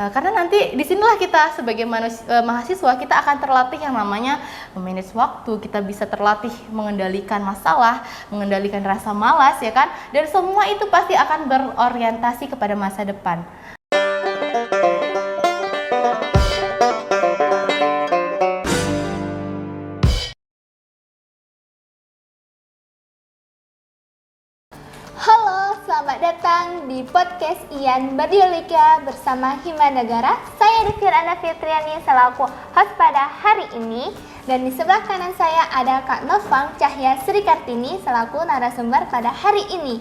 Karena nanti disinilah kita sebagai mahasiswa kita akan terlatih yang namanya memanage waktu, kita bisa terlatih mengendalikan masalah, mengendalikan rasa malas ya kan, dan semua itu pasti akan berorientasi kepada masa depan. Halo, selamat datang di podcast Ian Bardiolika bersama Himanegara. Saya Devira Fitriani selaku host pada hari ini. Dan di sebelah kanan saya ada Kak Novang Cahya Sri Kartini selaku narasumber pada hari ini.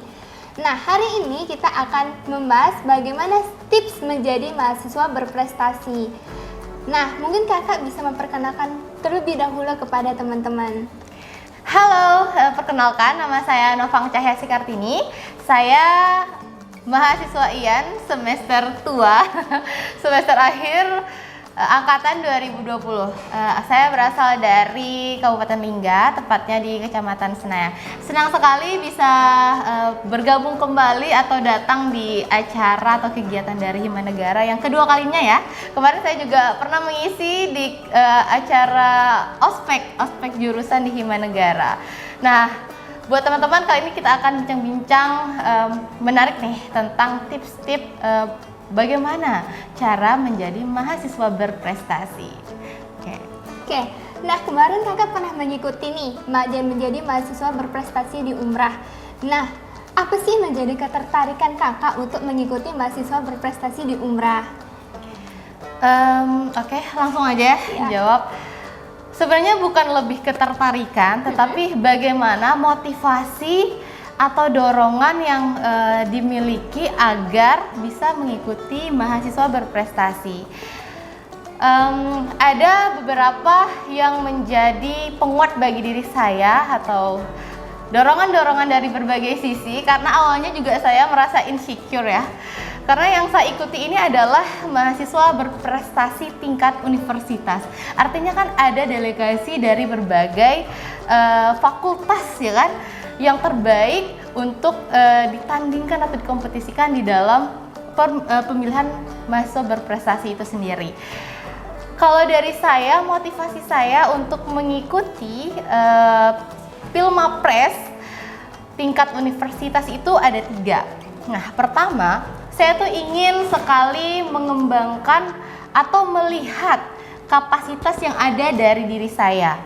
Nah, hari ini kita akan membahas bagaimana tips menjadi mahasiswa berprestasi. Nah, mungkin kakak bisa memperkenalkan terlebih dahulu kepada teman-teman. Halo, perkenalkan nama saya Novang Cahya Sri Kartini. Saya mahasiswa IAN semester tua, semester akhir angkatan 2020. Saya berasal dari Kabupaten Lingga, tepatnya di Kecamatan Senayan. Senang sekali bisa bergabung kembali atau datang di acara atau kegiatan dari Himanegara yang kedua kalinya ya. Kemarin saya juga pernah mengisi di acara ospek jurusan di Himanegara. Nah, buat teman-teman kali ini kita akan bincang-bincang menarik nih tentang tips-tips bagaimana cara menjadi mahasiswa berprestasi. Oke. Nah, kemarin kakak pernah mengikuti nih menjadi mahasiswa berprestasi di Umrah. Nah, apa sih menjadi ketertarikan kakak untuk mengikuti mahasiswa berprestasi di Umrah? Oke, langsung aja jawab. Sebenarnya bukan lebih ketertarikan, tetapi bagaimana motivasi atau dorongan yang dimiliki agar bisa mengikuti mahasiswa berprestasi. Ada beberapa yang menjadi penguat bagi diri saya atau dorongan-dorongan dari berbagai sisi, karena awalnya juga saya merasa insecure ya. Karena yang saya ikuti ini adalah mahasiswa berprestasi tingkat universitas. Artinya kan ada delegasi dari berbagai fakultas ya kan, yang terbaik untuk ditandingkan atau dikompetisikan di dalam pemilihan mahasiswa berprestasi itu sendiri. Kalau dari saya, motivasi saya untuk mengikuti Pilmapres tingkat universitas itu ada 3. Nah, pertama, saya tuh ingin sekali mengembangkan atau melihat kapasitas yang ada dari diri saya.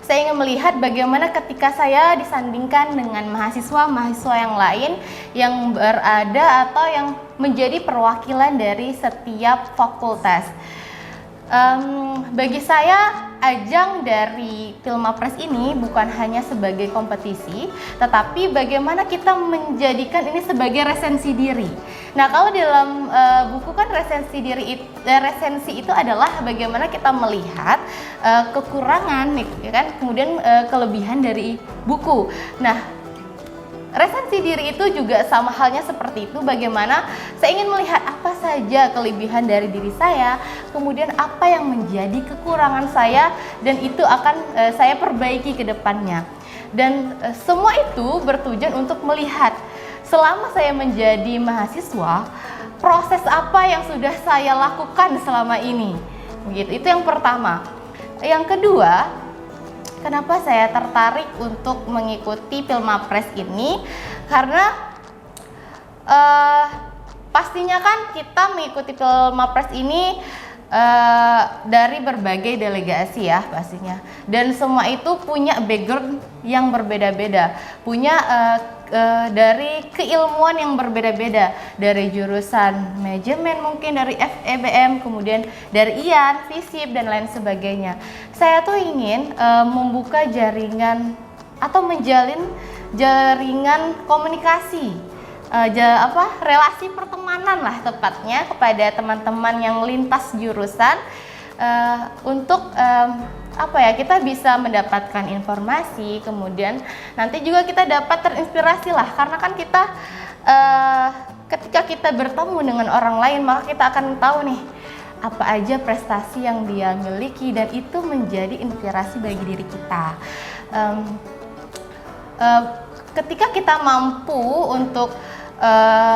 Saya ingin melihat bagaimana ketika saya disandingkan dengan mahasiswa-mahasiswa yang lain yang berada atau yang menjadi perwakilan dari setiap fakultas. Bagi saya, ajang dari Pilmapres ini bukan hanya sebagai kompetisi, tetapi bagaimana kita menjadikan ini sebagai resensi diri. Nah, kalau dalam buku kan resensi itu adalah bagaimana kita melihat kekurangan, ya kan, kemudian kelebihan dari buku. Nah, resensi diri itu juga sama halnya seperti itu, bagaimana saya ingin melihat apa saja kelebihan dari diri saya, kemudian apa yang menjadi kekurangan saya, dan itu akan saya perbaiki ke depannya. Dan semua itu bertujuan untuk melihat selama saya menjadi mahasiswa, proses apa yang sudah saya lakukan selama ini. Begitu, itu yang pertama. Yang kedua, kenapa saya tertarik untuk mengikuti Pilmapres ini? Karena pastinya kan kita mengikuti Pilmapres ini dari berbagai delegasi ya pastinya. Dan semua itu punya background yang berbeda-beda, punya dari keilmuan yang berbeda-beda, dari jurusan manajemen mungkin, dari FEBM, kemudian dari IAN, FISIP, dan lain sebagainya. Saya tuh ingin membuka jaringan atau menjalin jaringan komunikasi, relasi pertemanan lah tepatnya kepada teman-teman yang lintas jurusan, untuk kita bisa mendapatkan informasi, kemudian nanti juga kita dapat terinspirasi lah, karena kan kita ketika kita bertemu dengan orang lain maka kita akan tahu nih apa aja prestasi yang dia miliki, dan itu menjadi inspirasi bagi diri kita. Ketika kita mampu untuk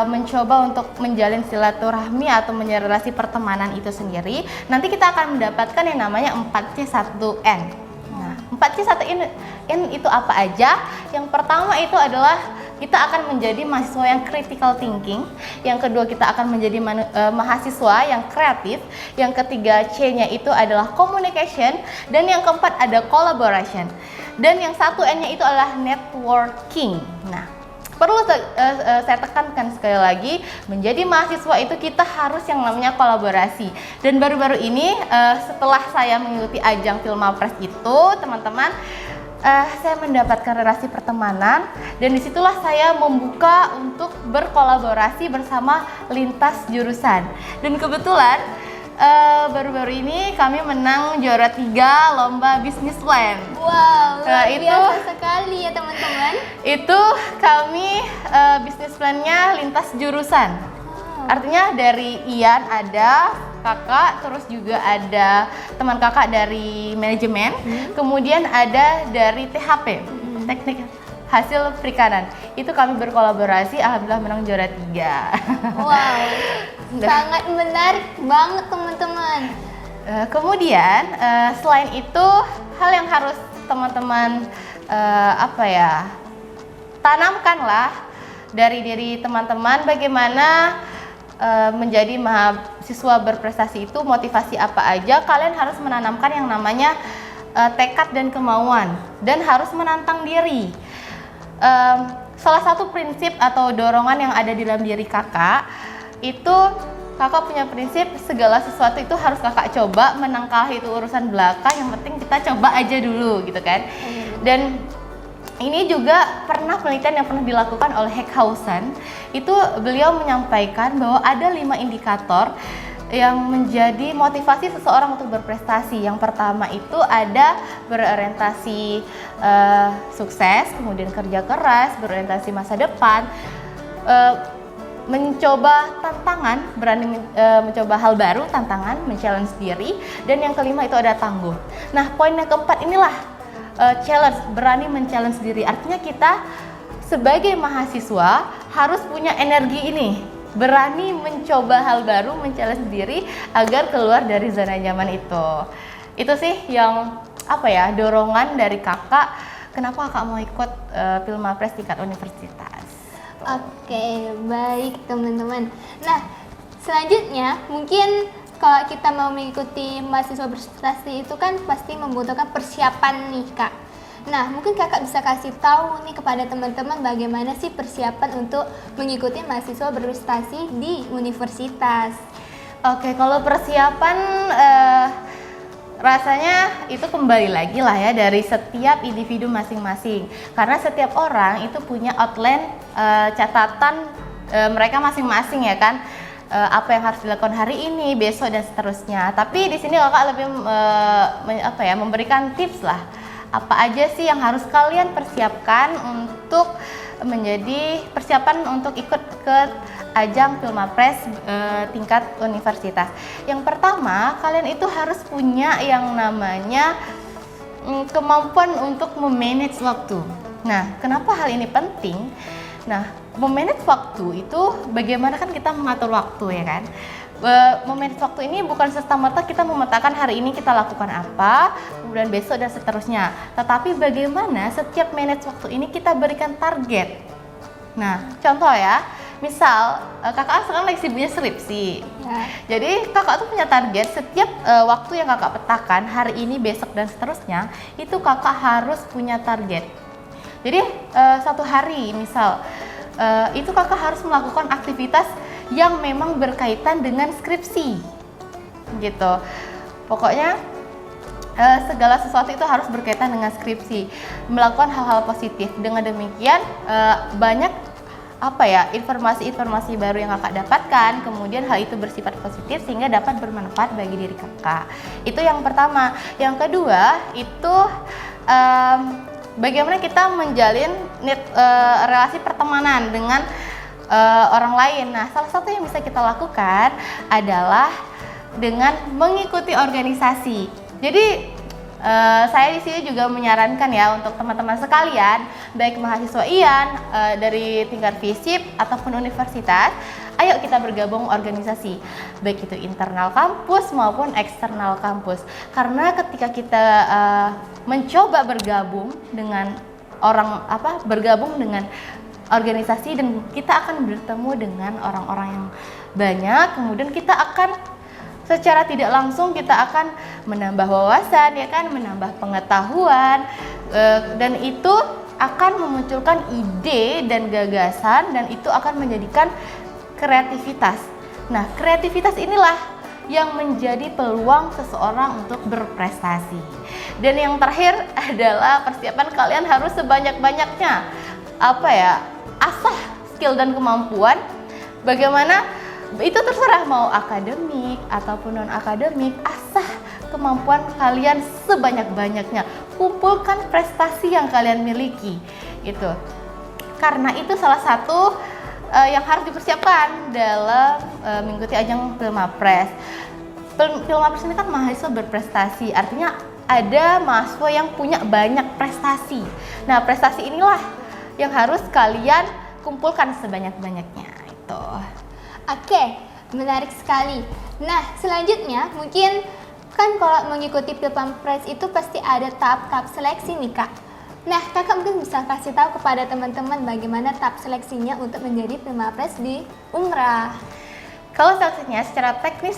mencoba untuk menjalin silaturahmi atau menjalin relasi pertemanan itu sendiri, nanti kita akan mendapatkan yang namanya 4C1N. Nah, 4C1N itu apa aja? Yang pertama itu adalah kita akan menjadi mahasiswa yang critical thinking. Yang kedua, kita akan menjadi mahasiswa yang kreatif. Yang ketiga, C-nya itu adalah communication. Dan yang keempat ada collaboration. Dan yang satu N-nya itu adalah networking. Nah, perlu saya tekankan sekali lagi, menjadi mahasiswa itu kita harus yang namanya kolaborasi. Dan baru-baru ini setelah saya mengikuti ajang Filmapres itu, teman-teman, saya mendapatkan relasi pertemanan, dan disitulah saya membuka untuk berkolaborasi bersama lintas jurusan. Dan kebetulan baru-baru ini kami menang juara 3 lomba bisnis plan. Wow, luar itu biasa sekali ya teman-teman. Itu kami bisnis plannya lintas jurusan. Artinya dari Ian ada kakak, terus juga ada teman kakak dari manajemen, kemudian ada dari THP, teknik hasil perikanan. Itu kami berkolaborasi, alhamdulillah menang juara 3. Wow, sangat menarik banget teman-teman. Kemudian selain itu, hal yang harus teman-teman tanamkanlah dari diri teman-teman, bagaimana menjadi mahasiswa berprestasi itu, motivasi apa aja. Kalian harus menanamkan yang namanya tekad dan kemauan, dan harus menantang diri. Salah satu prinsip atau dorongan yang ada di dalam diri kakak itu, kakak punya prinsip segala sesuatu itu harus kakak coba, menangkah itu urusan belaka, yang penting kita coba aja dulu gitu kan. Dan ini juga pernah penelitian yang pernah dilakukan oleh Heckhausen, itu beliau menyampaikan bahwa ada 5 indikator yang menjadi motivasi seseorang untuk berprestasi. Yang pertama itu ada berorientasi sukses, kemudian kerja keras, berorientasi masa depan, mencoba tantangan, berani mencoba hal baru, tantangan, men-challenge diri, dan yang kelima itu ada tangguh. Nah, poin yang keempat inilah challenge, berani men-challenge diri. Artinya kita sebagai mahasiswa harus punya energi ini, berani mencoba hal baru, men-challenge diri agar keluar dari zona nyaman itu. Itu sih yang dorongan dari kakak, kenapa kakak mau ikut Filmapres tingkat universitas. Oke, baik teman-teman. Nah, selanjutnya mungkin kalau kita mau mengikuti mahasiswa berprestasi itu kan pasti membutuhkan persiapan nih Kak. Nah, mungkin kakak bisa kasih tahu nih kepada teman-teman bagaimana sih persiapan untuk mengikuti mahasiswa berprestasi di universitas. Oke, kalau persiapan rasanya itu kembali lagi lah ya dari setiap individu masing-masing. Karena setiap orang itu punya outline catatan mereka masing-masing ya kan. Apa yang harus dilakukan hari ini, besok dan seterusnya. Tapi di sini kakak lebih memberikan tips lah. Apa aja sih yang harus kalian persiapkan untuk menjadi persiapan untuk ikut ke ajang Filmapres tingkat universitas. Yang pertama, kalian itu harus punya yang namanya kemampuan untuk memanage waktu. Nah, kenapa hal ini penting? Nah, memanage waktu itu bagaimana kan kita mengatur waktu ya kan. Memanage waktu ini bukan serta-merta kita memetakan hari ini kita lakukan apa, kemudian besok dan seterusnya. Tetapi bagaimana setiap manage waktu ini kita berikan target. Nah, contoh ya, misal kakak sekarang lagi sibuknya skripsi. Ya. Jadi kakak tuh punya target setiap waktu yang kakak petakan hari ini, besok dan seterusnya, itu kakak harus punya target. Jadi satu hari misal itu kakak harus melakukan aktivitas yang memang berkaitan dengan skripsi gitu. Pokoknya segala sesuatu itu harus berkaitan dengan skripsi, melakukan hal-hal positif. Dengan demikian banyak informasi-informasi baru yang kakak dapatkan, kemudian hal itu bersifat positif sehingga dapat bermanfaat bagi diri kakak. Itu yang pertama. Yang kedua itu bagaimana kita menjalin relasi pertemanan dengan orang lain. Nah, salah satu yang bisa kita lakukan adalah dengan mengikuti organisasi. Jadi Saya di sini juga menyarankan ya untuk teman-teman sekalian, baik mahasiswa IAN dari tingkat FISIP ataupun universitas, ayo kita bergabung organisasi, baik itu internal kampus maupun eksternal kampus. Karena ketika kita mencoba bergabung dengan bergabung dengan organisasi, dan kita akan bertemu dengan orang-orang yang banyak, kemudian kita akan secara tidak langsung kita akan menambah wawasan, ya kan, menambah pengetahuan, dan itu akan memunculkan ide dan gagasan, dan itu akan menjadikan kreativitas. Nah, kreativitas inilah yang menjadi peluang seseorang untuk berprestasi. Dan yang terakhir adalah persiapan kalian harus sebanyak-banyaknya asah skill dan kemampuan. Bagaimana itu terserah mau akademik ataupun non akademik, asah kemampuan kalian sebanyak-banyaknya, kumpulkan prestasi yang kalian miliki gitu. Karena itu salah satu yang harus dipersiapkan dalam mengikuti ajang Pilmapres. Pilmapres ini kan mahasiswa berprestasi, artinya ada mahasiswa yang punya banyak prestasi. Nah, prestasi inilah yang harus kalian kumpulkan sebanyak-banyaknya itu. Oke, menarik sekali. Nah, selanjutnya mungkin kan kalau mengikuti Pilpres itu pasti ada tahap-tahap seleksi nih, Kak. Nah, Kakak mungkin bisa kasih tahu kepada teman-teman bagaimana tahap seleksinya untuk menjadi Pilpres di Umrah. Kalau seleksinya secara teknis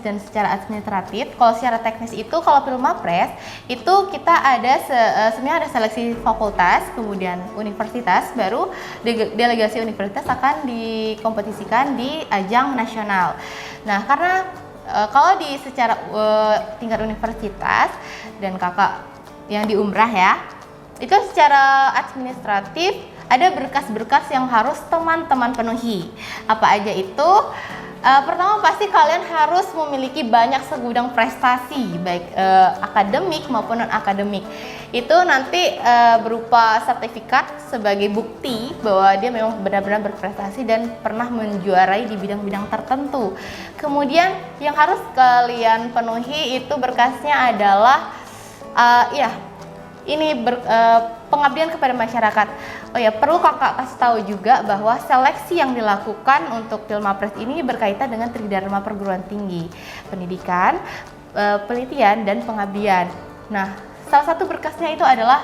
dan secara administratif, kalau secara teknis itu kalau Pilmapres itu kita ada sebenarnya ada seleksi fakultas, kemudian universitas, baru delegasi universitas akan dikompetisikan di ajang nasional. Nah, karena kalau di secara tingkat universitas dan kakak yang di Umrah ya, itu secara administratif ada berkas-berkas yang harus teman-teman penuhi. Apa aja itu? Pertama pasti kalian harus memiliki banyak segudang prestasi, baik akademik maupun non-akademik. Itu nanti berupa sertifikat sebagai bukti bahwa dia memang benar-benar berprestasi dan pernah menjuarai di bidang-bidang tertentu. Kemudian yang harus kalian penuhi itu berkasnya adalah pengabdian kepada masyarakat. Oh ya, perlu kakak kasih tahu juga bahwa seleksi yang dilakukan untuk Pilmapres ini berkaitan dengan Tridharma Perguruan Tinggi, pendidikan, penelitian, dan pengabdian. Nah, salah satu berkasnya itu adalah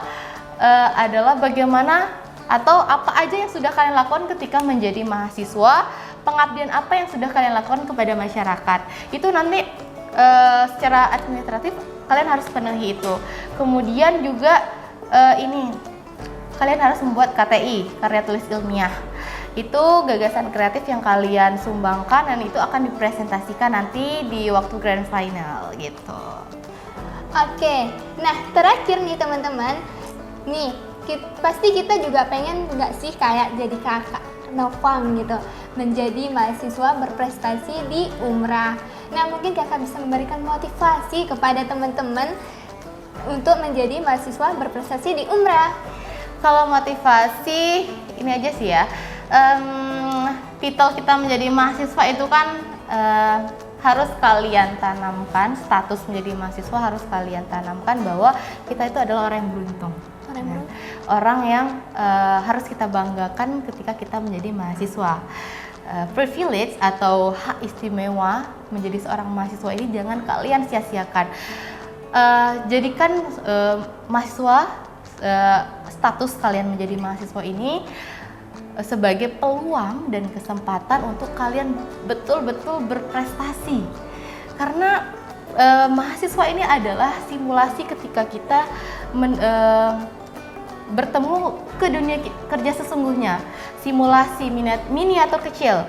bagaimana atau apa aja yang sudah kalian lakukan ketika menjadi mahasiswa, pengabdian apa yang sudah kalian lakukan kepada masyarakat. Itu nanti secara administratif kalian harus penuhi itu. Kemudian juga kalian harus membuat KTI, karya tulis ilmiah. Itu gagasan kreatif yang kalian sumbangkan dan itu akan dipresentasikan nanti di waktu grand final gitu. Oke, nah terakhir nih teman-teman, nih pasti kita juga pengen nggak sih kayak jadi kakak Novang gitu, menjadi mahasiswa berprestasi di Umrah. Nah, mungkin kakak bisa memberikan motivasi kepada teman-teman untuk menjadi mahasiswa berprestasi di Umrah. Kalau motivasi ini aja sih ya, titel kita menjadi mahasiswa itu kan harus kalian tanamkan, status menjadi mahasiswa harus kalian tanamkan bahwa kita itu adalah orang yang beruntung. Orang yang harus kita banggakan ketika kita menjadi mahasiswa. Privilege atau hak istimewa menjadi seorang mahasiswa ini jangan kalian sia-siakan. Jadikan mahasiswa, status kalian menjadi mahasiswa ini sebagai peluang dan kesempatan untuk kalian betul-betul berprestasi. Karena mahasiswa ini adalah simulasi ketika kita bertemu ke dunia kerja sesungguhnya, simulasi miniatur kecil.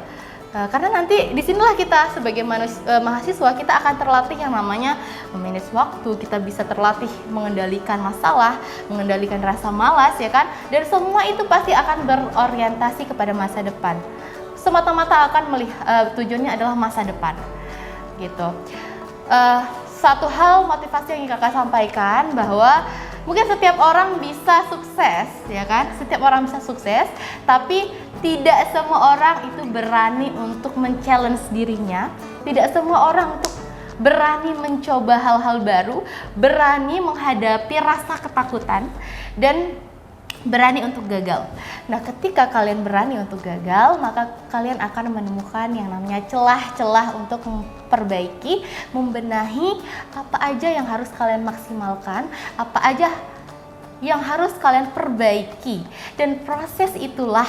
Karena nanti disinilah kita sebagai mahasiswa kita akan terlatih yang namanya memanage waktu, kita bisa terlatih mengendalikan masalah, mengendalikan rasa malas ya kan, dan semua itu pasti akan berorientasi kepada masa depan. Semata-mata akan melihat tujuannya adalah masa depan, gitu. Satu hal motivasi yang kakak sampaikan bahwa mungkin setiap orang bisa sukses, ya kan? Setiap orang bisa sukses, tapi tidak semua orang itu berani untuk men-challenge dirinya. Tidak semua orang untuk berani mencoba hal-hal baru, berani menghadapi rasa ketakutan, dan berani untuk gagal. Nah, ketika kalian berani untuk gagal, maka kalian akan menemukan yang namanya celah-celah untuk memperbaiki, membenahi apa aja yang harus kalian maksimalkan, apa aja yang harus kalian perbaiki. Dan proses itulah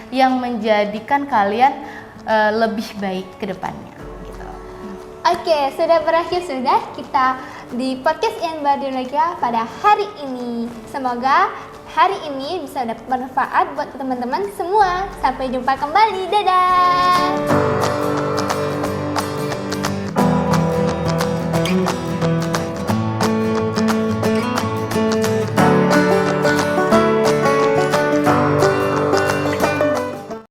yang menjadikan kalian lebih baik ke depannya. Gitu. Oke, sudah berakhir sudah kita di podcast Ian Badiolika pada hari ini. Semoga hari ini bisa dapat bermanfaat buat teman-teman semua. Sampai jumpa kembali. Dadah!